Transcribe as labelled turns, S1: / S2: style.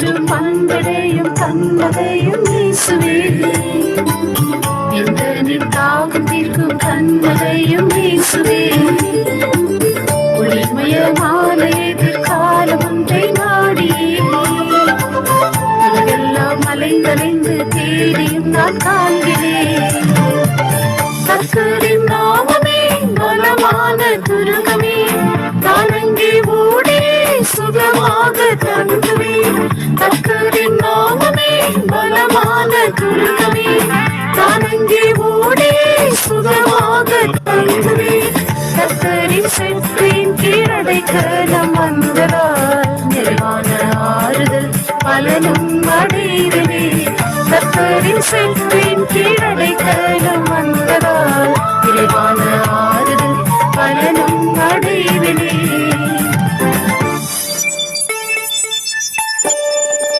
S1: என்றும் அன்படையும் கண்மதையும் இயேசுவே எந்தனின் தாகம் தீர்க்கும் கண்மதையும் இயேசுவே ஒளிமயமான எதிர்காலம் ஒன்றை நாடியே உலகெல்லாம் அலைந்தலைந்து தேடியும் நான் காண்கிறேன் கர்த்தரின் நாமமே பலமான துருகமே நான் அங்கே ஓடி சுகமாக தங்குவேன் கர்த்தரின் நாமமே பலமான துருகமே நான் அங்கே ஓடி சுகமாக தங்குவேன் கர்த்தரின் செற்றின் கீழடைக்கலம் வந்ததால் நிறைவான ஆறுதல் பலனும் அடைவனே கர்த்தரின் செற்றின் கீழடைக்கலம் வந்ததால் நிறைவான ஆறுதல் பலனும் அடைவனே